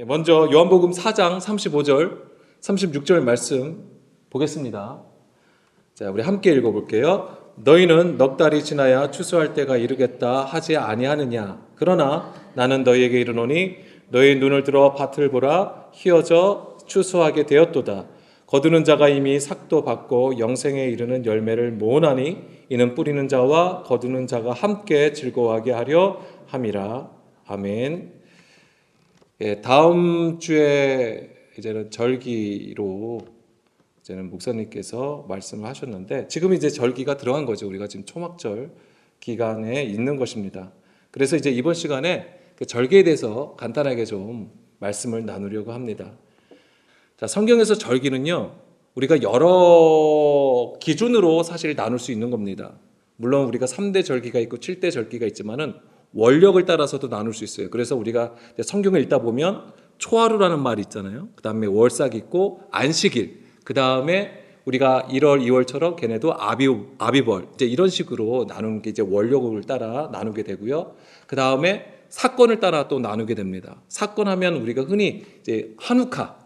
먼저 요한복음 4장 35절, 36절 말씀 보겠습니다. 자, 우리 함께 읽어볼게요. 너희는 넉 달이 지나야 추수할 때가 이르겠다 하지 아니하느냐? 그러나 나는 너희에게 이르노니 너희 눈을 들어 밭을 보라. 희어져 추수하게 되었도다. 거두는 자가 이미 삭도 받고 영생에 이르는 열매를 모으나니 이는 뿌리는 자와 거두는 자가 함께 즐거워하게 하려 함이라. 아멘. 다음 주에 이제는 절기로 이제는 목사님께서 말씀을 하셨는데 지금 이제 절기가 들어간 거죠. 우리가 지금 초막절 기간에 있는 것입니다. 그래서 이제 이번 시간에 그 절기에 대해서 간단하게 좀 말씀을 나누려고 합니다. 자, 성경에서 절기는요, 우리가 여러 기준으로 사실 나눌 수 있는 겁니다. 물론 우리가 3대 절기가 있고 7대 절기가 있지만은 원력을 따라서도 나눌 수 있어요. 그래서 우리가 성경을 읽다 보면 초하루라는 말이 있잖아요. 그 다음에 월삭 있고 안식일, 그 다음에 우리가 1월, 2월처럼 걔네도 아비벌 이제 이런 식으로 나누는 게 이제 원력을 따라 나누게 되고요. 그 다음에 사건을 따라 또 나누게 됩니다. 사건하면 우리가 흔히 이제 한우카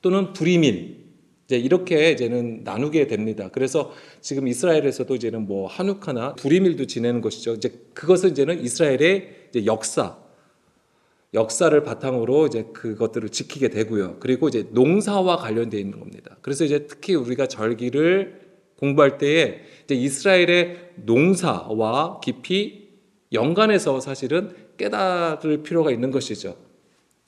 또는 불이민 이제 이렇게 이제는 나누게 됩니다. 그래서 지금 이스라엘에서도 이제는 뭐 한우카나 불이밀도 지내는 것이죠. 이제 그것은 이제는 이스라엘의 이제 역사를 바탕으로 이제 그것들을 지키게 되고요. 그리고 이제 농사와 관련되어 있는 겁니다. 그래서 이제 특히 우리가 절기를 공부할 때에 이제 이스라엘의 농사와 깊이 연관해서 사실은 깨달을 필요가 있는 것이죠.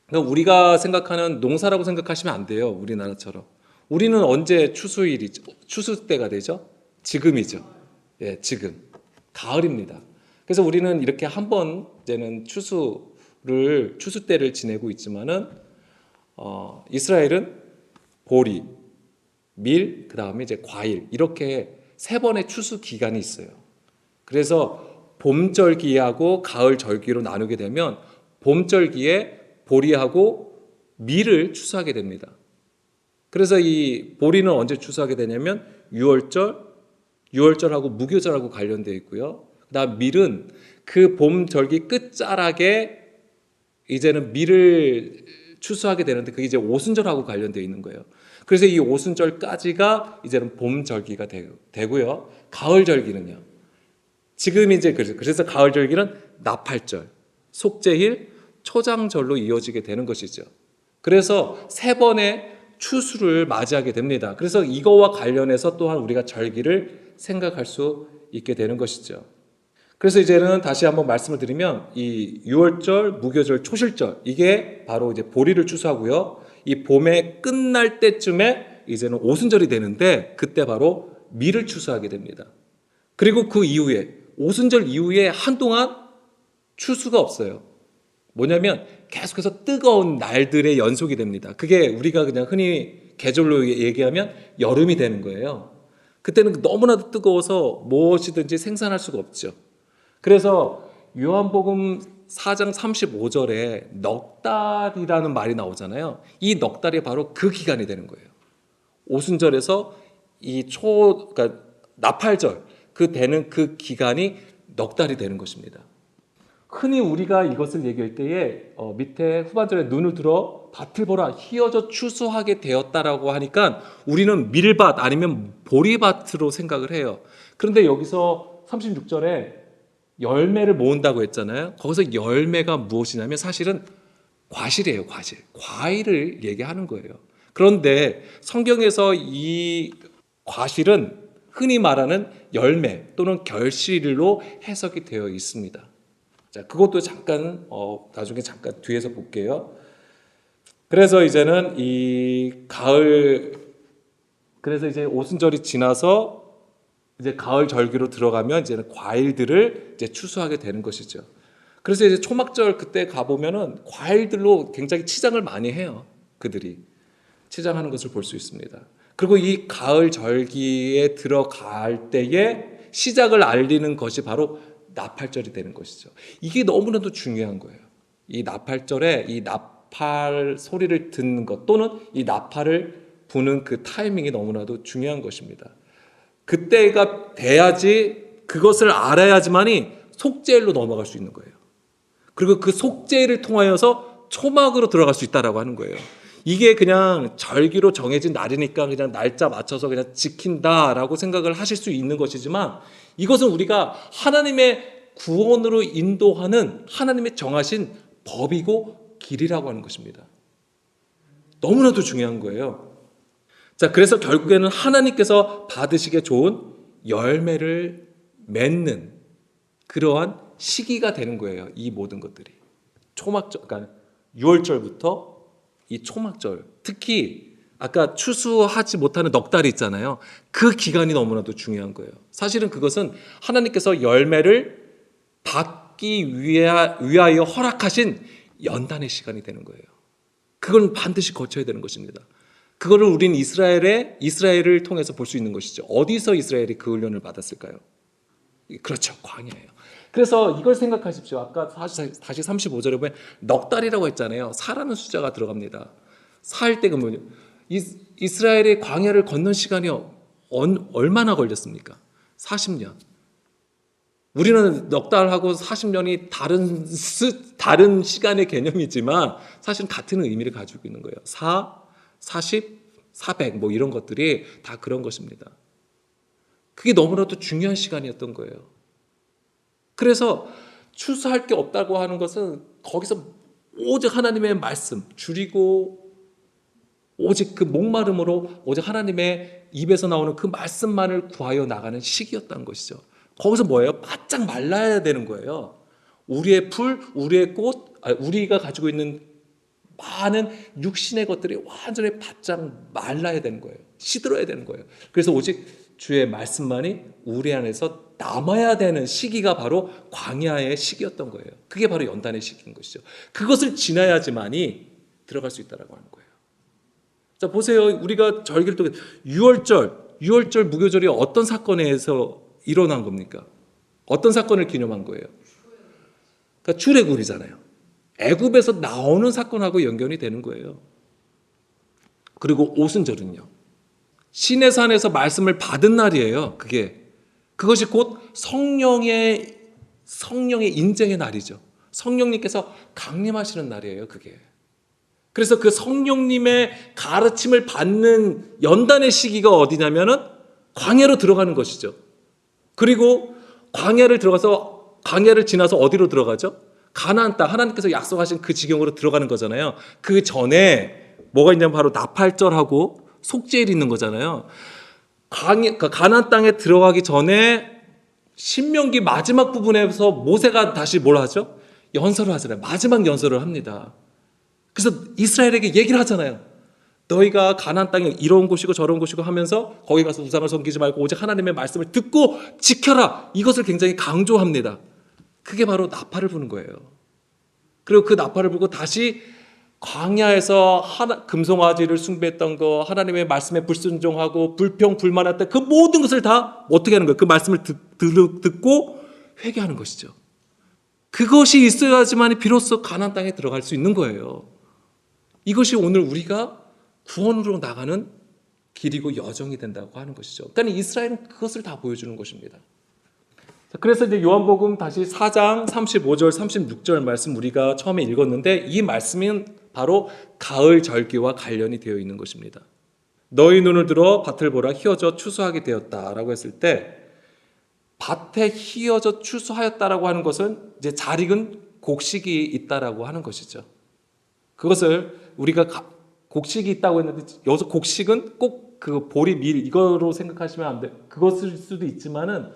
그러니까 우리가 생각하는 농사라고 생각하시면 안 돼요. 우리나라처럼. 우리는 언제 추수 때가 되죠? 지금이죠. 예, 지금. 가을입니다. 그래서 우리는 이렇게 한 번 이제는 추수 때를 지내고 있지만은 이스라엘은 보리, 밀, 그 다음에 이제 과일 이렇게 세 번의 추수 기간이 있어요. 그래서 봄절기하고 가을절기로 나누게 되면 봄절기에 보리하고 밀을 추수하게 됩니다. 그래서 이 보리는 언제 추수하게 되냐면 6월절하고 무교절하고 관련되어 있고요. 그다음 밀은 그 봄절기 끝자락에 이제는 밀을 추수하게 되는데 그게 이제 오순절하고 관련되어 있는 거예요. 그래서 이 오순절까지가 이제는 봄절기가 되고요. 가을절기는요. 지금 이제 그래서 가을절기는 나팔절, 속죄일, 초장절로 이어지게 되는 것이죠. 그래서 세 번의 추수를 맞이하게 됩니다. 그래서 이거와 관련해서 또한 우리가 절기를 생각할 수 있게 되는 것이죠. 그래서 이제는 다시 한번 말씀을 드리면 이 6월절, 무교절, 초실절 이게 바로 이제 보리를 추수하고요. 이 봄에 끝날 때쯤에 이제는 오순절이 되는데 그때 바로 밀을 추수하게 됩니다. 그리고 그 이후에 오순절 이후에 한동안 추수가 없어요. 뭐냐면 계속해서 뜨거운 날들의 연속이 됩니다. 그게 우리가 그냥 흔히 계절로 얘기하면 여름이 되는 거예요. 그때는 너무나도 뜨거워서 무엇이든지 생산할 수가 없죠. 그래서 요한복음 4장 35절에 넉 달이라는 말이 나오잖아요. 이 넉 달이 바로 그 기간이 되는 거예요. 오순절에서 그러니까 나팔절 되는 그 기간이 넉 달이 되는 것입니다. 흔히 우리가 이것을 얘기할 때에 밑에 후반절에 눈을 들어 밭을 보라 희어져 추수하게 되었다라고 하니까 우리는 밀밭 아니면 보리밭으로 생각을 해요. 그런데 여기서 36절에 열매를 모은다고 했잖아요. 거기서 열매가 무엇이냐면 사실은 과실이에요. 과일을 얘기하는 거예요. 그런데 성경에서 이 과실은 흔히 말하는 열매 또는 결실로 해석이 되어 있습니다. 자, 그것도 잠깐 나중에 잠깐 뒤에서 볼게요. 그래서 이제는 그래서 이제 오순절이 지나서 이제 가을 절기로 들어가면 이제는 과일들을 이제 추수하게 되는 것이죠. 그래서 이제 초막절 그때 가 보면은 과일들로 굉장히 치장을 많이 해요. 그들이 치장하는 것을 볼 수 있습니다. 그리고 이 가을 절기에 들어갈 때에 시작을 알리는 것이 바로 나팔절이 되는 것이죠. 이게 너무나도 중요한 거예요. 이 나팔절에 이 나팔 소리를 듣는 것 또는 이 나팔을 부는 그 타이밍이 너무나도 중요한 것입니다. 그때가 돼야지 그것을 알아야지만이 속죄일로 넘어갈 수 있는 거예요. 그리고 그 속죄일을 통하여서 초막으로 들어갈 수 있다라고 하는 거예요. 이게 그냥 절기로 정해진 날이니까 그냥 날짜 맞춰서 그냥 지킨다라고 생각을 하실 수 있는 것이지만, 이것은 우리가 하나님의 구원으로 인도하는 하나님의 정하신 법이고 길이라고 하는 것입니다. 너무나도 중요한 거예요. 자, 그래서 결국에는 하나님께서 받으시기에 좋은 열매를 맺는 그러한 시기가 되는 거예요. 이 모든 것들이. 초막절, 그러니까 6월절부터 이 초막절, 특히 아까 추수하지 못하는 넉 달이 있잖아요. 그 기간이 너무나도 중요한 거예요. 사실은 그것은 하나님께서 열매를 받기 위하여 허락하신 연단의 시간이 되는 거예요. 그건 반드시 거쳐야 되는 것입니다. 그거를 우린 이스라엘을 통해서 볼 수 있는 것이죠. 어디서 이스라엘이 그 훈련을 받았을까요? 그렇죠, 광야예요. 그래서 이걸 생각하십시오. 아까 다시 35절에 보면 넉 달이라고 했잖아요. 사라는 숫자가 들어갑니다. 사할 때가 뭐냐? 이스라엘의 광야를 건넌 시간이 얼마나 걸렸습니까? 40년. 우리는 넉 달하고 40년이 다른 시간의 개념이지만 사실은 같은 의미를 가지고 있는 거예요. 40, 400 뭐 이런 것들이 다 그런 것입니다. 그게 너무나도 중요한 시간이었던 거예요. 그래서 추수할 게 없다고 하는 것은 거기서 오직 하나님의 말씀 줄이고 오직 그 목마름으로 오직 하나님의 입에서 나오는 그 말씀만을 구하여 나가는 시기였다는 것이죠. 거기서 뭐예요? 바짝 말라야 되는 거예요. 우리의 풀, 우리의 꽃, 우리가 가지고 있는 많은 육신의 것들이 완전히 바짝 말라야 되는 거예요. 시들어야 되는 거예요. 그래서 오직 주의 말씀만이 우리 안에서 남아야 되는 시기가 바로 광야의 시기였던 거예요. 그게 바로 연단의 시기인 것이죠. 그것을 지나야지만이 들어갈 수 있다고 하는 거예요. 자, 보세요. 우리가 절기를 통해 6월절 무교절이 어떤 사건에서 일어난 겁니까? 어떤 사건을 기념한 거예요? 그러니까 출애굽이잖아요. 애굽에서 나오는 사건하고 연결이 되는 거예요. 그리고 오순절은요. 시내산에서 말씀을 받은 날이에요. 그것이 곧 성령의 인쟁의 날이죠. 성령님께서 강림하시는 날이에요. 그게. 그래서 그 성령님의 가르침을 받는 연단의 시기가 어디냐면은 광야로 들어가는 것이죠. 그리고 광야를 지나서 어디로 들어가죠? 가나안 땅, 하나님께서 약속하신 그 지경으로 들어가는 거잖아요. 그 전에 뭐가 있냐면 바로 나팔절하고 속죄일이 있는 거잖아요. 가나안 땅에 들어가기 전에 신명기 마지막 부분에서 모세가 다시 뭘 하죠? 연설을 하잖아요. 마지막 연설을 합니다. 그래서 이스라엘에게 얘기를 하잖아요. 너희가 가나안 땅에 이런 곳이고 저런 곳이고 하면서 거기 가서 우상을 섬기지 말고 오직 하나님의 말씀을 듣고 지켜라. 이것을 굉장히 강조합니다. 그게 바로 나팔을 부는 거예요. 그리고 그 나팔을 불고 다시 광야에서 금송아지를 숭배했던 거, 하나님의 말씀에 불순종하고 불평 불만했던 그 모든 것을 다 어떻게 하는 거예요? 그 말씀을 듣고 회개하는 것이죠. 그것이 있어야지만 비로소 가나안 땅에 들어갈 수 있는 거예요. 이것이 오늘 우리가 구원으로 나가는 길이고 여정이 된다고 하는 것이죠. 그러니까 이스라엘은 그것을 다 보여주는 것입니다. 그래서 이제 요한복음 다시 4장 35절 36절 말씀 우리가 처음에 읽었는데 이 말씀은 바로 가을 절기와 관련이 되어 있는 것입니다. 너희 눈을 들어 밭을 보라 휘어져 추수하게 되었다라고 했을 때 밭에 휘어져 추수하였다라고 하는 것은 이제 잘 익은 곡식이 있다라고 하는 것이죠. 그것을 우리가 곡식이 있다고 했는데 여기서 곡식은 꼭 그 보리 밀 이거로 생각하시면 안 돼. 그것일 수도 있지만은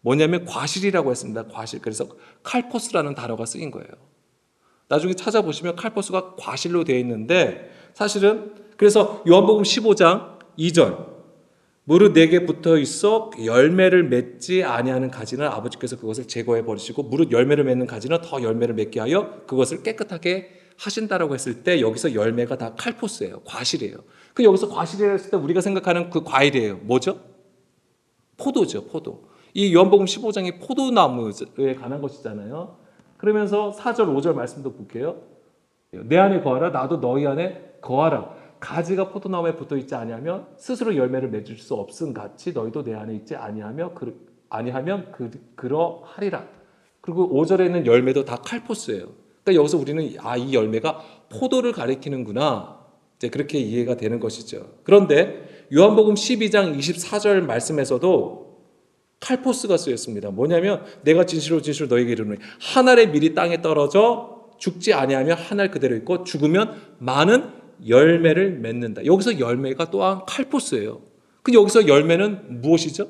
뭐냐면 과실이라고 했습니다. 과실. 그래서 칼포스라는 단어가 쓰인 거예요. 나중에 찾아보시면 칼포스가 과실로 되어 있는데 사실은 그래서 요한복음 15장 2절 무릇 내게 붙어 있어 열매를 맺지 아니하는 가지는 아버지께서 그것을 제거해 버리시고 무릇 열매를 맺는 가지는 더 열매를 맺게 하여 그것을 깨끗하게 하신다라고 했을 때 여기서 열매가 다 칼포스예요. 과실이에요. 그 여기서 과실이라고 했을 때 우리가 생각하는 그 과일이에요. 뭐죠? 포도죠. 포도. 이 요한복음 15장이 포도나무에 관한 것이잖아요. 그러면서 4절 5절 말씀도 볼게요. 내 안에 거하라 나도 너희 안에 거하라. 가지가 포도나무에 붙어있지 아니하면 스스로 열매를 맺을 수 없음 같이 너희도 내 안에 있지 아니하면 그러하리라. 그리고 5절에 있는 열매도 다 칼포스예요. 그러니까 여기서 우리는 이 열매가 포도를 가리키는구나. 이제 그렇게 이해가 되는 것이죠. 그런데 요한복음 12장 24절 말씀에서도 칼포스가 쓰였습니다. 뭐냐면 내가 진실로 진실로 너에게 이르노니 한 알의 밀이 땅에 떨어져 죽지 아니하며 한 알 그대로 있고 죽으면 많은 열매를 맺는다. 여기서 열매가 또한 칼포스예요. 근데 여기서 열매는 무엇이죠?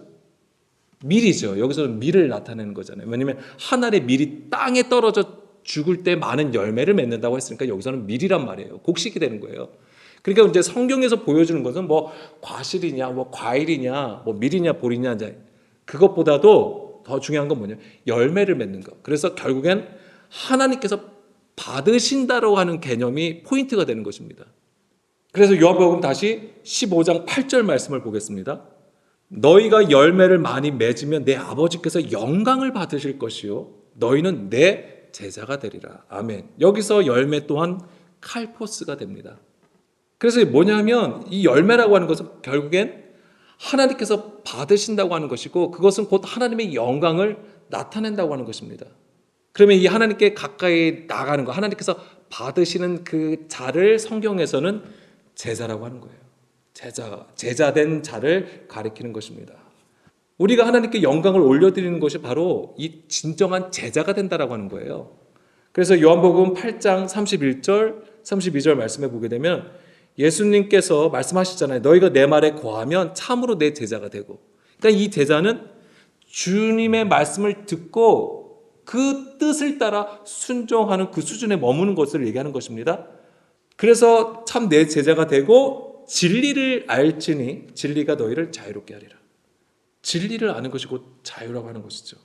밀이죠. 여기서는 밀을 나타내는 거잖아요. 왜냐하면 한 알의 밀이 땅에 떨어져 죽을 때 많은 열매를 맺는다고 했으니까 여기서는 밀이란 말이에요. 곡식이 되는 거예요. 그러니까 이제 성경에서 보여주는 것은 뭐 과실이냐, 뭐 과일이냐, 뭐 밀이냐, 보리냐, 이제 그것보다도 더 중요한 건 뭐냐? 열매를 맺는 것. 그래서 결국엔 하나님께서 받으신다라고 하는 개념이 포인트가 되는 것입니다. 그래서 요한복음 다시 15장 8절 말씀을 보겠습니다. 너희가 열매를 많이 맺으면 내 아버지께서 영광을 받으실 것이요 너희는 내 제자가 되리라. 아멘. 여기서 열매 또한 칼포스가 됩니다. 그래서 뭐냐면 이 열매라고 하는 것은 결국엔 하나님께서 받으신다고 하는 것이고 그것은 곧 하나님의 영광을 나타낸다고 하는 것입니다. 그러면 이 하나님께 가까이 나가는 것, 하나님께서 받으시는 그 자를 성경에서는 제자라고 하는 거예요. 제자된 자를 가리키는 것입니다. 우리가 하나님께 영광을 올려드리는 것이 바로 이 진정한 제자가 된다라고 하는 거예요. 그래서 요한복음 8장 31절, 32절 말씀해 보게 되면 예수님께서 말씀하시잖아요. 너희가 내 말에 거하면 참으로 내 제자가 되고. 그러니까 이 제자는 주님의 말씀을 듣고 그 뜻을 따라 순종하는 그 수준에 머무는 것을 얘기하는 것입니다. 그래서 참 내 제자가 되고 진리를 알지니 진리가 너희를 자유롭게 하리라. 진리를 아는 것이 곧 자유라고 하는 것이죠.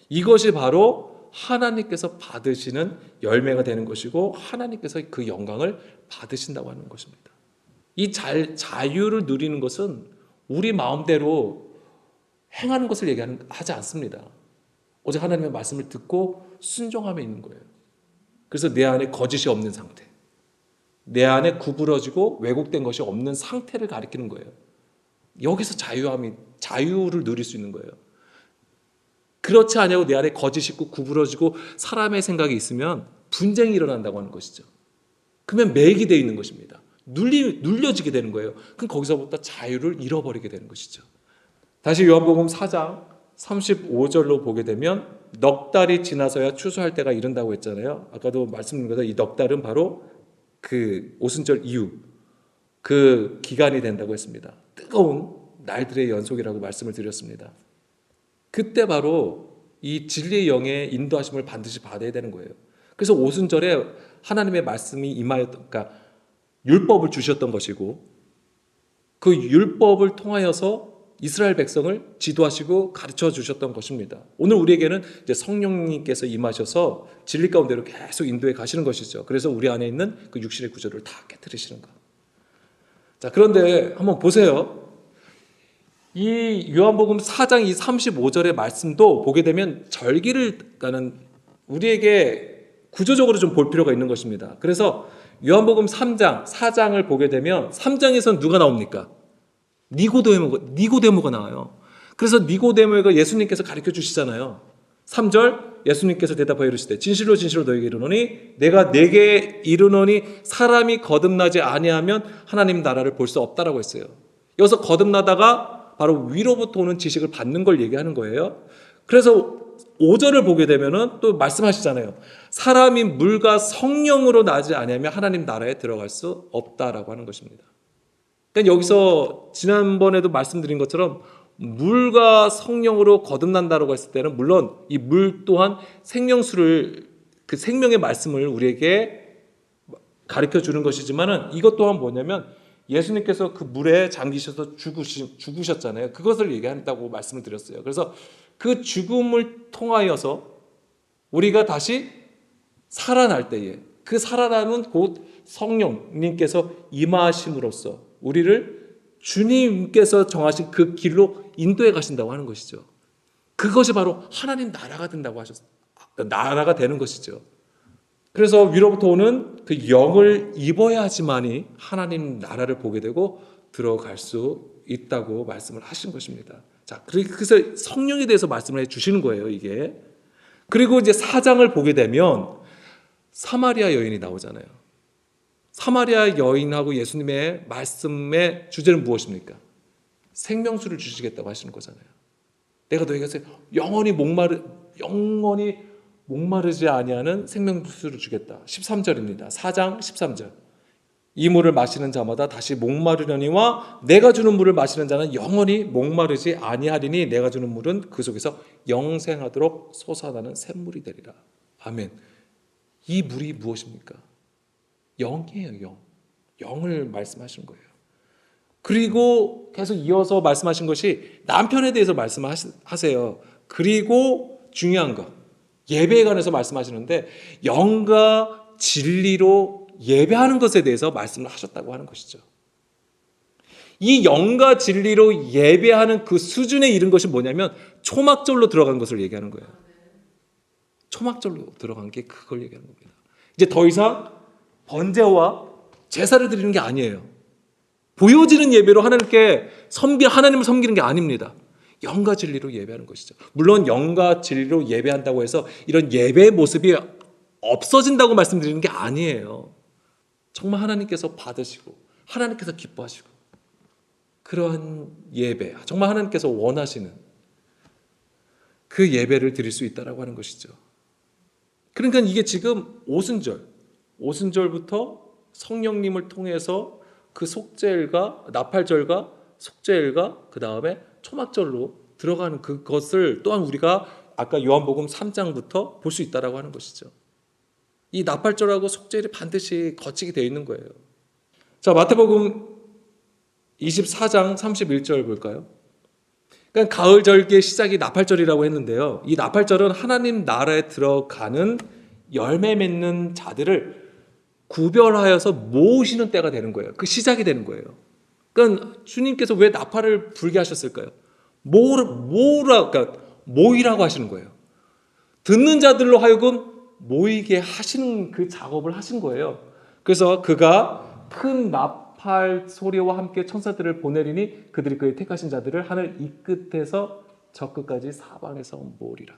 이것이 바로 하나님께서 받으시는 열매가 되는 것이고 하나님께서 그 영광을 받으신다고 하는 것입니다. 이 자유를 누리는 것은 우리 마음대로 행하는 것을 하지 않습니다. 오직 하나님의 말씀을 듣고 순종하며 있는 거예요. 그래서 내 안에 거짓이 없는 상태, 내 안에 구부러지고 왜곡된 것이 없는 상태를 가리키는 거예요. 여기서 자유를 누릴 수 있는 거예요. 그렇지 않냐고 내 안에 거짓이 있고 구부러지고 사람의 생각이 있으면 분쟁이 일어난다고 하는 것이죠. 그러면 매이게 되어 있는 것입니다. 눌려지게 되는 거예요. 그럼 거기서부터 자유를 잃어버리게 되는 것이죠. 다시 요한복음 4장 35절로 보게 되면 넉 달이 지나서야 추수할 때가 이른다고 했잖아요. 아까도 말씀드린 것처럼 이 넉 달은 바로 그 오순절 이후 그 기간이 된다고 했습니다. 뜨거운 날들의 연속이라고 말씀을 드렸습니다. 그때 바로 이 진리의 영의 인도하심을 반드시 받아야 되는 거예요. 그래서 오순절에 하나님의 말씀이 임하였던, 그러니까 율법을 주셨던 것이고 그 율법을 통하여서 이스라엘 백성을 지도하시고 가르쳐 주셨던 것입니다. 오늘 우리에게는 이제 성령님께서 임하셔서 진리 가운데로 계속 인도해 가시는 것이죠. 그래서 우리 안에 있는 그 육신의 구조를 다 깨뜨리시는 것. 자, 그런데 한번 보세요. 이 요한복음 4장 이 35절의 말씀도 보게 되면 절기를 가는 우리에게 구조적으로 좀 볼 필요가 있는 것입니다. 그래서 요한복음 3장, 4장을 보게 되면 3장에서는 누가 나옵니까? 니고데모가 나와요. 그래서 니고데모가 예수님께서 가르쳐 주시잖아요. 3절 예수님께서 대답하여 이르시되 진실로 진실로 너에게 이르노니 내가 내게 이르노니 사람이 거듭나지 아니하면 하나님 나라를 볼 수 없다라고 했어요. 여기서 거듭나다가 바로 위로부터 오는 지식을 받는 걸 얘기하는 거예요. 그래서 5절을 보게 되면은 또 말씀하시잖아요. 사람이 물과 성령으로 나지 아니하면 하나님 나라에 들어갈 수 없다라고 하는 것입니다. 그러니까 여기서 지난번에도 말씀드린 것처럼 물과 성령으로 거듭난다라고 했을 때는 물론 이 물 또한 생명수를 그 생명의 말씀을 우리에게 가르쳐 주는 것이지만은 이것 또한 뭐냐면 예수님께서 그 물에 잠기셔서 죽으셨잖아요. 그것을 얘기한다고 말씀을 드렸어요. 그래서 그 죽음을 통하여서 우리가 다시 살아날 때에 그 살아남은 곧 성령님께서 임하심으로써 우리를 주님께서 정하신 그 길로 인도해 가신다고 하는 것이죠. 그것이 바로 하나님 나라가 된다고 하셨어요. 나라가 되는 것이죠. 그래서 위로부터 오는 그 영을 입어야지만이 하나님 나라를 보게 되고 들어갈 수 있다고 말씀을 하신 것입니다. 자, 그래서 성령에 대해서 말씀을 해 주시는 거예요, 이게. 그리고 이제 4장을 보게 되면 사마리아 여인이 나오잖아요. 사마리아 여인하고 예수님의 말씀의 주제는 무엇입니까? 생명수를 주시겠다고 하시는 거잖아요. 내가 너희에게서 영원히 목마르지 아니하는 생명수를 주겠다. 13절입니다. 4장 13절. 이 물을 마시는 자마다 다시 목마르려니와 내가 주는 물을 마시는 자는 영원히 목마르지 아니하리니 내가 주는 물은 그 속에서 영생하도록 솟아나는 샘물이 되리라. 아멘. 이 물이 무엇입니까? 영이에요. 영. 영을 말씀하시는 거예요. 그리고 계속 이어서 말씀하신 것이 남편에 대해서 말씀하세요. 그리고 중요한 것, 예배에 관해서 말씀하시는데 영과 진리로 예배하는 것에 대해서 말씀을 하셨다고 하는 것이죠. 이 영과 진리로 예배하는 그 수준에 이른 것이 뭐냐면 초막절로 들어간 것을 얘기하는 거예요. 초막절로 들어간 게 그걸 얘기하는 겁니다. 이제 더 이상 번제와 제사를 드리는 게 아니에요. 보여지는 예배로 하나님을 섬기는 게 아닙니다. 영과 진리로 예배하는 것이죠. 물론 영과 진리로 예배한다고 해서 이런 예배의 모습이 없어진다고 말씀드리는 게 아니에요. 정말 하나님께서 받으시고 하나님께서 기뻐하시고 그러한 예배, 정말 하나님께서 원하시는 그 예배를 드릴 수 있다라고 하는 것이죠. 그러니까 이게 지금 오순절부터 성령님을 통해서 그 속죄일과 나팔절과 속죄일과 그 다음에 초막절로 들어가는 그것을 또한 우리가 아까 요한복음 3장부터 볼 수 있다라고 하는 것이죠. 이 나팔절하고 속죄일이 반드시 거치게 되어 있는 거예요. 자, 마태복음 24장 31절 볼까요? 그러니까 가을 절기의 시작이 나팔절이라고 했는데요. 이 나팔절은 하나님 나라에 들어가는 열매 맺는 자들을 구별하여서 모으시는 때가 되는 거예요. 그 시작이 되는 거예요. 그러니까 주님께서 왜 나팔을 불게 하셨을까요? 그러니까 모이라고 하시는 거예요. 듣는 자들로 하여금 모이게 하시는 그 작업을 하신 거예요. 그래서 그가 큰 나팔 소리와 함께 천사들을 보내리니 그들이 그의 택하신 자들을 하늘 이 끝에서 저 끝까지 사방에서 모으리라.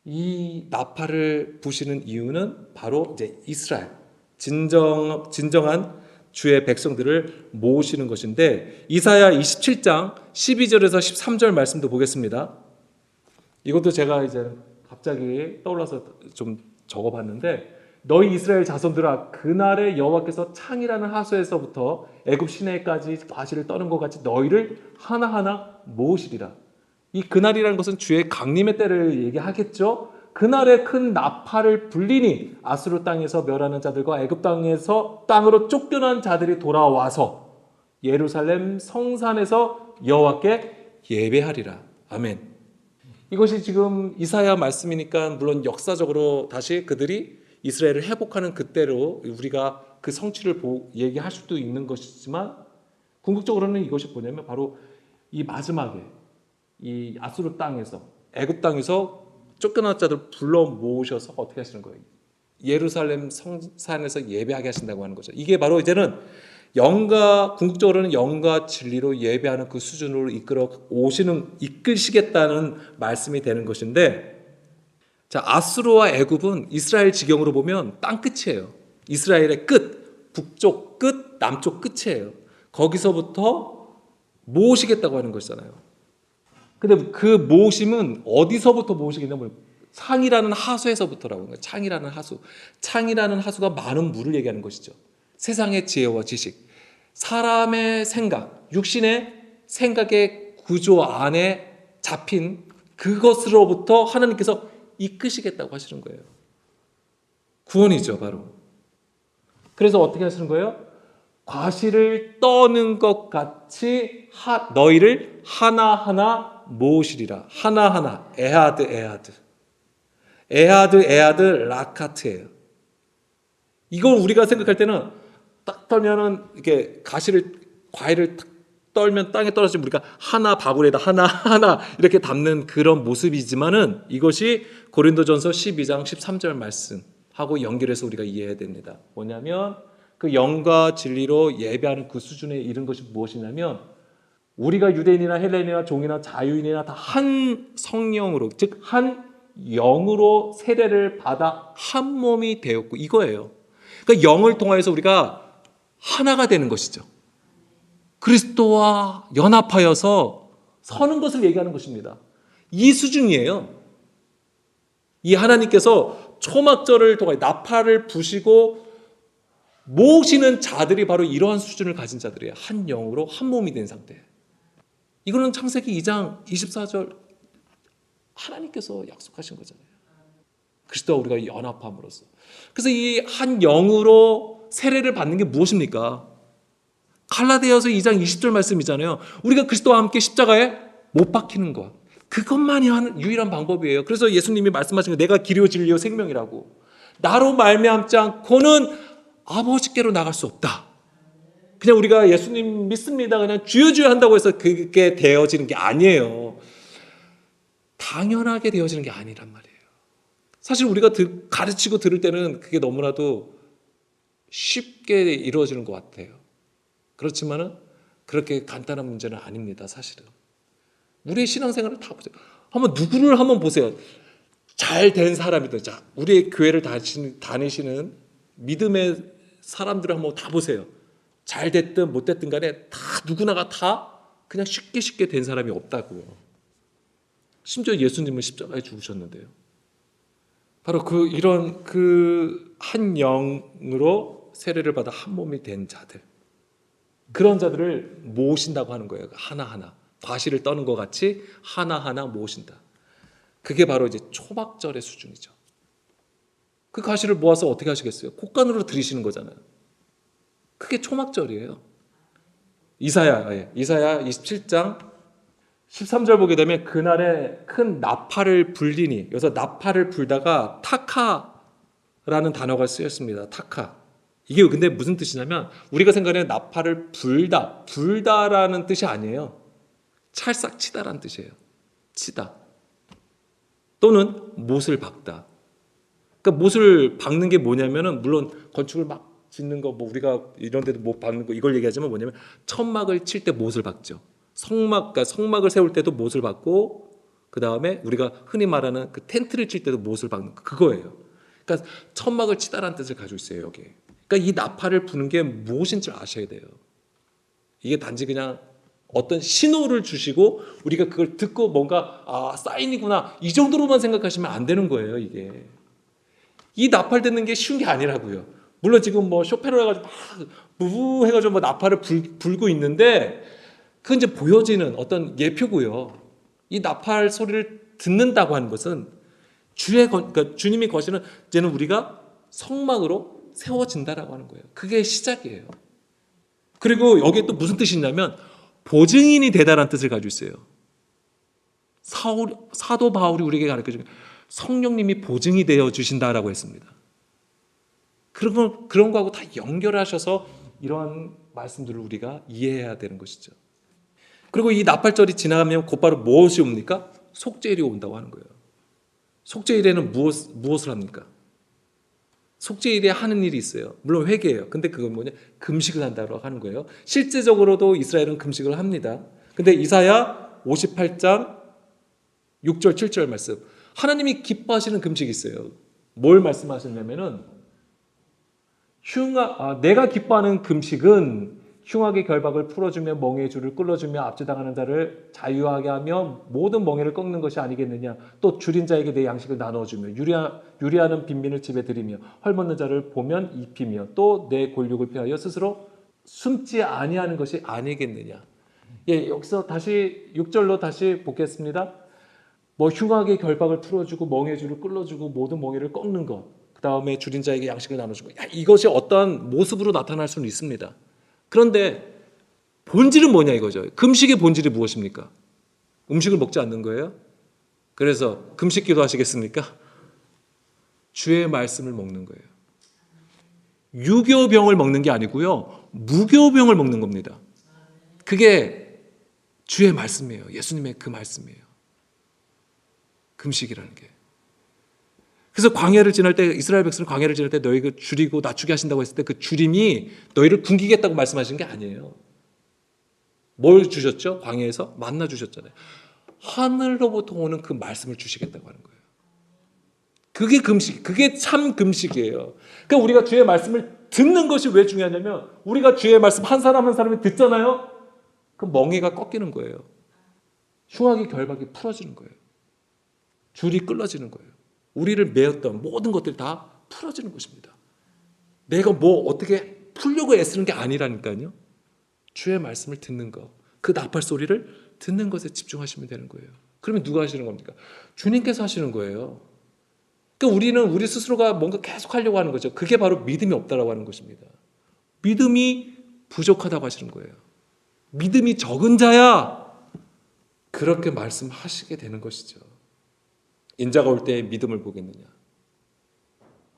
이 나팔을 부시는 이유는 바로 이제 이스라엘 진정한 주의 백성들을 모으시는 것인데 이사야 27장 12절에서 13절 말씀도 보겠습니다. 이것도 제가 이제 갑자기 떠올라서 좀 적어봤는데 너희 이스라엘 자손들아 그날에 여호와께서 창이라는 하수에서부터 애굽 시내까지 과실을 떠는 것 같이 너희를 하나하나 모으시리라. 이 그날이라는 것은 주의 강림의 때를 얘기하겠죠. 그날에 큰 나팔을 불리니 아수르 땅에서 멸하는 자들과 애굽 땅에서 땅으로 쫓겨난 자들이 돌아와서 예루살렘 성산에서 여호와께 예배하리라. 아멘. 이것이 지금 이사야 말씀이니까 물론 역사적으로 다시 그들이 이스라엘을 회복하는 그때로 우리가 그 성취를 얘기할 수도 있는 것이지만 궁극적으로는 이것이 뭐냐면 바로 이 마지막에 이 아수르 땅에서 애굽 땅에서 쫓겨난 자들 불러 모으셔서 어떻게 하시는 거예요? 예루살렘 성산에서 예배하게 하신다고 하는 거죠. 이게 바로 이제는 궁극적으로는 영과 진리로 예배하는 그 수준으로 이끌시겠다는 말씀이 되는 것인데, 자, 아수르와 애굽은 이스라엘 지경으로 보면 땅 끝이에요. 이스라엘의 끝, 북쪽 끝, 남쪽 끝이에요. 거기서부터 모으시겠다고 하는 것이잖아요. 근데 그 모으심은 어디서부터 모으시겠냐면 창이라는 하수에서부터라고 하는 거예요. 창이라는 하수. 창이라는 하수가 많은 물을 얘기하는 것이죠. 세상의 지혜와 지식, 사람의 생각, 육신의 생각의 구조 안에 잡힌 그것으로부터 하나님께서 이끄시겠다고 하시는 거예요. 구원이죠, 바로. 그래서 어떻게 하시는 거예요? 과실을 떠는 것 같이 너희를 하나하나 모으시리라. 하나하나. 에하드 라카트예요. 이걸 우리가 생각할 때는 딱 떨면은 이렇게 과일을 딱 떨면 땅에 떨어지면 우리가 하나 바구니에다 하나 이렇게 담는 그런 모습이지만은 이것이 고린도전서 12장 13절 말씀하고 연결해서 우리가 이해해야 됩니다. 뭐냐면 그 영과 진리로 예배하는 그 수준에 이른 것이 무엇이냐면 우리가 유대인이나 헬레인이나 종이나 자유인이나 다 한 성령으로 즉 한 영으로 세례를 받아 한 몸이 되었고 이거예요. 그러니까 영을 통하여서 우리가 하나가 되는 것이죠. 그리스도와 연합하여서 서는 것을 얘기하는 것입니다. 이 수준이에요. 이 하나님께서 초막절을 통해 나팔을 부시고 모으시는 자들이 바로 이러한 수준을 가진 자들이에요. 한 영으로 한 몸이 된 상태. 이거는 창세기 2장 24절 하나님께서 약속하신 거잖아요. 그리스도와 우리가 연합함으로써. 그래서 이 한 영으로 세례를 받는 게 무엇입니까? 갈라디아서 2장 20절 말씀이잖아요. 우리가 그리스도와 함께 십자가에 못 박히는 것. 그것만이 하는 유일한 방법이에요. 그래서 예수님이 말씀하신 거 내가 길이요 진리요 생명이라고. 나로 말미암지 않고는 아버지께로 나갈 수 없다. 그냥 우리가 예수님 믿습니다. 그냥 주여 주여 한다고 해서 그게 되어지는 게 아니에요. 당연하게 되어지는 게 아니란 말이에요. 사실 우리가 가르치고 들을 때는 그게 너무나도 쉽게 이루어지는 것 같아요. 그렇지만은 그렇게 간단한 문제는 아닙니다. 사실은. 우리의 신앙생활을 다 보세요. 누구를 한번 보세요. 잘 된 사람이든, 자, 우리의 교회를 다니시는 믿음의 사람들을 한번 다 보세요. 잘 됐든 못 됐든 간에 다 누구나가 다 그냥 쉽게 된 사람이 없다고요. 심지어 예수님은 십자가에 죽으셨는데요. 바로 이런 한 영으로 세례를 받아 한 몸이 된 자들, 그런 자들을 모으신다고 하는 거예요. 하나하나 과실을 떠는 것 같이 하나하나 모으신다. 그게 바로 이제 초막절의 수준이죠. 그 과실을 모아서 어떻게 하시겠어요? 곡간으로 드리시는 거잖아요. 그게 초막절이에요. 이사야 27장 13절 보게 되면 그날에 큰 나팔을 불리니, 여기서 나팔을 불다가 타카라는 단어가 쓰였습니다. 타카. 이게 근데 무슨 뜻이냐면 우리가 생각하는 나팔을 불다라는 뜻이 아니에요. 찰싹 치다라는 뜻이에요. 치다. 또는 못을 박다. 그러니까 못을 박는 게 뭐냐면은 물론 건축을 막 짓는 거 우리가 이런 데도 못 박는 거 이걸 얘기하지만 뭐냐면 천막을 칠 때 못을 박죠. 그러니까 성막을 세울 때도 못을 박고 그 다음에 우리가 흔히 말하는 그 텐트를 칠 때도 못을 박는 거 그거예요. 그러니까 천막을 치다라는 뜻을 가지고 있어요 여기. 그러니까 이 나팔을 부는 게 무엇인 줄 아셔야 돼요. 이게 단지 그냥 어떤 신호를 주시고 우리가 그걸 듣고 뭔가 사인이구나 이 정도로만 생각하시면 안 되는 거예요. 이게 이 나팔 듣는 게 쉬운 게 아니라고요. 물론 지금 쇼페로 해가지고 막 부부 해가지고 나팔을 불고 있는데 그건 이제 보여지는 어떤 예표고요. 이 나팔 소리를 듣는다고 하는 것은 그러니까 주님이 거시는 이제는 우리가 성막으로 세워진다라고 하는 거예요. 그게 시작이에요. 그리고 여기에 또 무슨 뜻이 있냐면 보증인이 되다라는 뜻을 가지고 있어요. 사도 바울이 우리에게 가르쳐준 성령님이 보증이 되어 주신다라고 했습니다. 그런 거하고 다 연결하셔서 이런 말씀들을 우리가 이해해야 되는 것이죠. 그리고 이 나팔절이 지나가면 곧바로 무엇이 옵니까? 속죄일이 온다고 하는 거예요. 속죄일에는 무엇을 합니까? 속죄일에 하는 일이 있어요. 물론 회개예요. 근데 그건 뭐냐? 금식을 한다고 하는 거예요. 실제적으로도 이스라엘은 금식을 합니다. 근데 이사야 58장 6절 7절 말씀. 하나님이 기뻐하시는 금식이 있어요. 뭘 말씀하셨냐면은 내가 기뻐하는 금식은 흉악의 결박을 풀어주며 멍에의 줄을 끌어주며 압제당하는 자를 자유하게 하며 모든 멍에를 꺾는 것이 아니겠느냐. 또 줄인 자에게 내 양식을 나눠주며 유리하는 빈민을 집에 들이며 헐벗는 자를 보면 입히며 또 내 골육을 피하여 스스로 숨지 아니하는 것이 아니겠느냐. 여기서 다시 6절로 다시 보겠습니다. 흉악의 결박을 풀어주고 멍에의 줄을 끌어주고 모든 멍에를 꺾는 것. 그 다음에 줄인 자에게 양식을 나눠주고 이것이 어떠한 모습으로 나타날 수는 있습니다. 그런데 본질은 뭐냐 이거죠. 금식의 본질이 무엇입니까? 음식을 먹지 않는 거예요? 그래서 금식 기도 하시겠습니까? 주의 말씀을 먹는 거예요. 유교병을 먹는 게 아니고요. 무교병을 먹는 겁니다. 그게 주의 말씀이에요. 예수님의 그 말씀이에요. 금식이라는 게. 그래서 광야를 지날 때 이스라엘 백성을 광야를 지날 때 너희 줄이고 낮추게 하신다고 했을 때 그 줄임이 너희를 굶기겠다고 말씀하신 게 아니에요. 뭘 주셨죠? 광야에서 만나 주셨잖아요. 하늘로부터 오는 그 말씀을 주시겠다고 하는 거예요. 그게 금식, 그게 참 금식이에요. 그러니까 우리가 주의 말씀을 듣는 것이 왜 중요하냐면 우리가 주의 말씀 한 사람 한 사람이 듣잖아요. 그 멍에가 꺾이는 거예요. 흉악의 결박이 풀어지는 거예요. 줄이 끌어지는 거예요. 우리를 매었던 모든 것들이 다 풀어지는 것입니다. 내가 뭐 어떻게 풀려고 애쓰는 게 아니라니까요. 주의 말씀을 듣는 것, 그 나팔 소리를 듣는 것에 집중하시면 되는 거예요. 그러면 누가 하시는 겁니까? 주님께서 하시는 거예요. 그러니까 우리는 우리 스스로가 뭔가 계속 하려고 하는 거죠. 그게 바로 믿음이 없다라고 하는 것입니다. 믿음이 부족하다고 하시는 거예요. 믿음이 적은 자야 그렇게 말씀하시게 되는 것이죠. 인자가 올 때 믿음을 보겠느냐?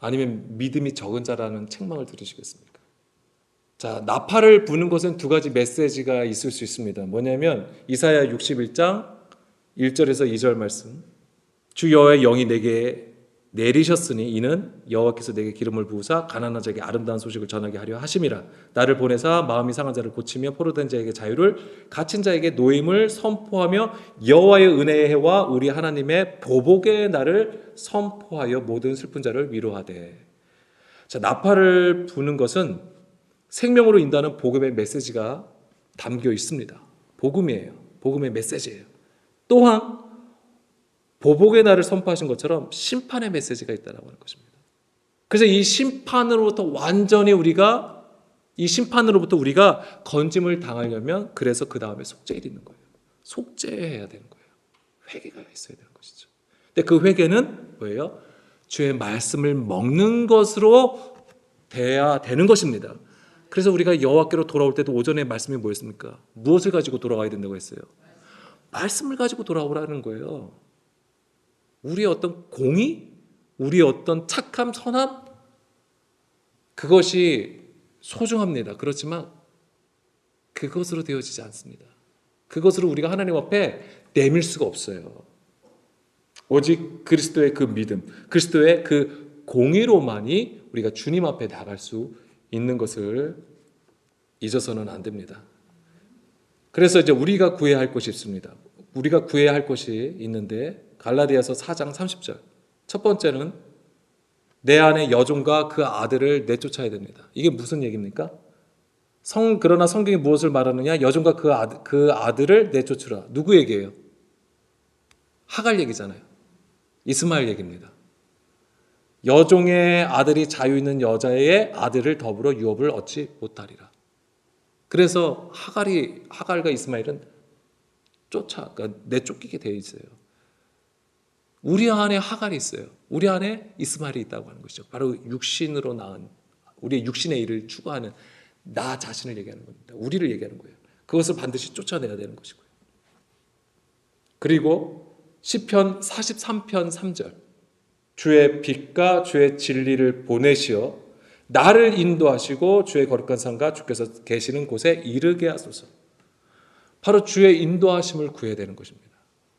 아니면 믿음이 적은 자라는 책망을 들으시겠습니까? 자, 나팔을 부는 것은 두 가지 메시지가 있을 수 있습니다. 뭐냐면 이사야 61장 1절에서 2절 말씀. 주 여호와의 영이 내게 내리셨으니 이는 여호와께서 내게 기름을 부으사 가난한 자에게 아름다운 소식을 전하게 하려 하심이라. 나를 보내사 마음이 상한 자를 고치며 포로된 자에게 자유를, 갇힌 자에게 노임을 선포하며 여호와의 은혜의 해와 우리 하나님의 보복의 날을 선포하여 모든 슬픈 자를 위로하되. 자, 나팔을 부는 것은 생명으로 인도하는 복음의 메시지가 담겨 있습니다. 복음이에요. 복음의 메시지예요. 또한 보복의 날을 선포하신 것처럼 심판의 메시지가 있다고 하는 것입니다. 그래서 이 심판으로부터 완전히 이 심판으로부터 우리가 건짐을 당하려면 그래서 그 다음에 속죄일이 있는 거예요. 속죄해야 되는 거예요. 회개가 있어야 되는 것이죠. 근데 그 회개는 뭐예요? 주의 말씀을 먹는 것으로 돼야 되는 것입니다. 그래서 우리가 여호와께로 돌아올 때도 오전에 말씀이 뭐였습니까? 무엇을 가지고 돌아와야 된다고 했어요? 말씀을 가지고 돌아오라는 거예요. 우리의 어떤 공의, 우리의 어떤 착함, 선함, 그것이 소중합니다. 그렇지만 그것으로 되어지지 않습니다. 그것으로 우리가 하나님 앞에 내밀 수가 없어요. 오직 그리스도의 그 믿음, 그리스도의 그 공의로만이 우리가 주님 앞에 나갈 수 있는 것을 잊어서는 안 됩니다. 그래서 이제 우리가 구해야 할 것이 있습니다. 우리가 구해야 할 것이 있는데 갈라디아서 4장 30절. 첫 번째는 내 안에 여종과 그 아들을 내쫓아야 됩니다. 이게 무슨 얘기입니까? 그러나 성경이 무엇을 말하느냐? 여종과 그 아들을 내쫓으라. 누구 얘기예요? 하갈 얘기잖아요. 이스마엘 얘기입니다. 여종의 아들이 자유 있는 여자의 아들을 더불어 유업을 얻지 못하리라. 그래서 하갈과 이스마엘은 그러니까 내쫓기게 되어 있어요. 우리 안에 하갈이 있어요. 우리 안에 이스마엘이 있다고 하는 것이죠. 바로 육신으로 낳은 우리의 육신의 일을 추구하는 나 자신을 얘기하는 겁니다. 우리를 얘기하는 거예요. 그것을 반드시 쫓아내야 되는 것이고요. 그리고 시편 43편 3절. 주의 빛과 주의 진리를 보내시어 나를 인도하시고 주의 거룩한 산과 주께서 계시는 곳에 이르게 하소서. 바로 주의 인도하심을 구해야 되는 것입니다.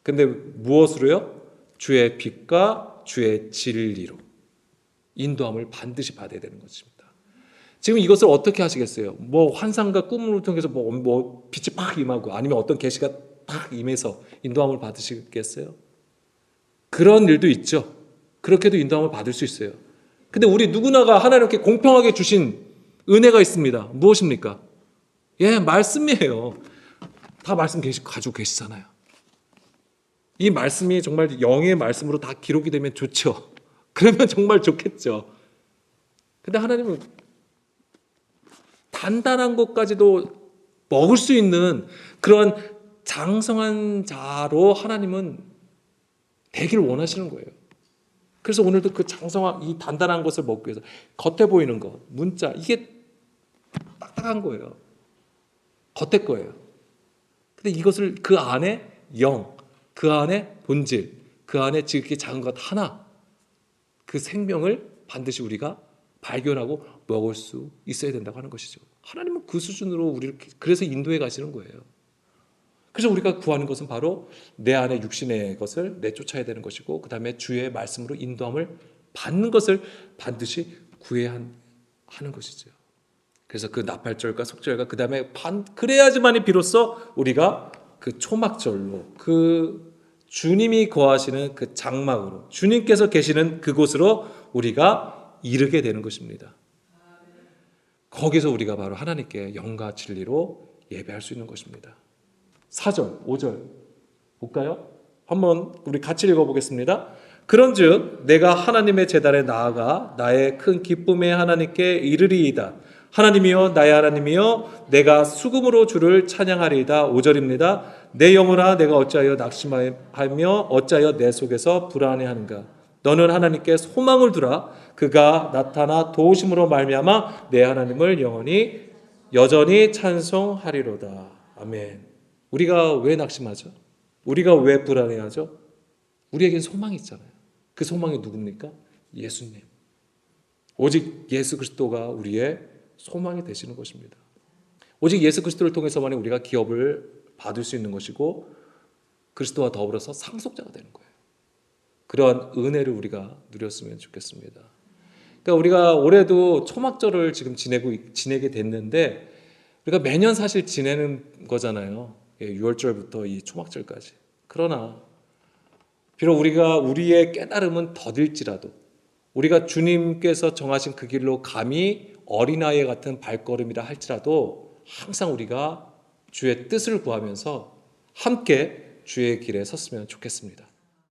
근데 무엇으로요? 주의 빛과 주의 진리로 인도함을 반드시 받아야 되는 것입니다. 지금 이것을 어떻게 하시겠어요? 뭐 환상과 꿈을 통해서 뭐 빛이 팍 임하고 아니면 어떤 계시가 팍 임해서 인도함을 받으시겠어요? 그런 일도 있죠. 그렇게도 인도함을 받을 수 있어요. 근데 우리 누구나가 하나님께 공평하게 주신 은혜가 있습니다. 무엇입니까? 예, 말씀이에요. 다 말씀 가지고 계시잖아요. 이 말씀이 정말 영의 말씀으로 다 기록이 되면 좋죠. 그러면 정말 좋겠죠. 근데 하나님은 단단한 것까지도 먹을 수 있는 그런 장성한 자로 하나님은 되기를 원하시는 거예요. 그래서 오늘도 그 장성한 이 단단한 것을 먹기 위해서 겉에 보이는 것, 문자 이게 딱딱한 거예요. 겉에 거예요. 근데 이것을 그 안에 영, 그 안에 본질, 그 안에 지극히 작은 것 하나, 그 생명을 반드시 우리가 발견하고 먹을 수 있어야 된다고 하는 것이죠. 하나님은 그 수준으로 우리를 그래서 인도해 가시는 거예요. 그래서 우리가 구하는 것은 바로 내 안에 육신의 것을 내쫓아야 되는 것이고 그 다음에 주의 말씀으로 인도함을 받는 것을 반드시 구해야 하는 것이죠. 그래서 그 나팔절과 속절과 그 다음에 그래야지만이 비로소 우리가 그 초막절로 그 주님이 거하시는 그 장막으로, 주님께서 계시는 그곳으로 우리가 이르게 되는 것입니다. 거기서 우리가 바로 하나님께 영과 진리로 예배할 수 있는 것입니다. 4절, 5절 볼까요? 한번 우리 같이 읽어보겠습니다. 그런즉 내가 하나님의 제단에 나아가 나의 큰 기쁨의 하나님께 이르리이다. 하나님이여 나의 하나님이여 내가 수금으로 주를 찬양하리이다. 5절입니다. 내 영혼아 내가 어찌하여 낙심하며 어찌하여 내 속에서 불안해하는가. 너는 하나님께 소망을 두라. 그가 나타나 도우심으로 말미암아 내 하나님을 여전히 찬송하리로다. 아멘. 우리가 왜 낙심하죠? 우리가 왜 불안해하죠? 우리에겐 소망이 있잖아요. 그 소망이 누굽니까? 예수님. 오직 예수 그리스도가 우리의 소망이 되시는 것입니다. 오직 예수 그리스도를 통해서만 우리가 기업을 받을 수 있는 것이고 그리스도와 더불어서 상속자가 되는 거예요. 그러한 은혜를 우리가 누렸으면 좋겠습니다. 그러니까 우리가 올해도 초막절을 지금 지내게 됐는데 우리가 매년 사실 지내는 거잖아요. 6월절부터 이 초막절까지. 그러나 비록 우리가 우리의 깨달음은 더딜지라도 우리가 주님께서 정하신 그 길로 감히 어린아이 같은 발걸음이라 할지라도 항상 우리가 주의 뜻을 구하면서 함께 주의 길에 섰으면 좋겠습니다.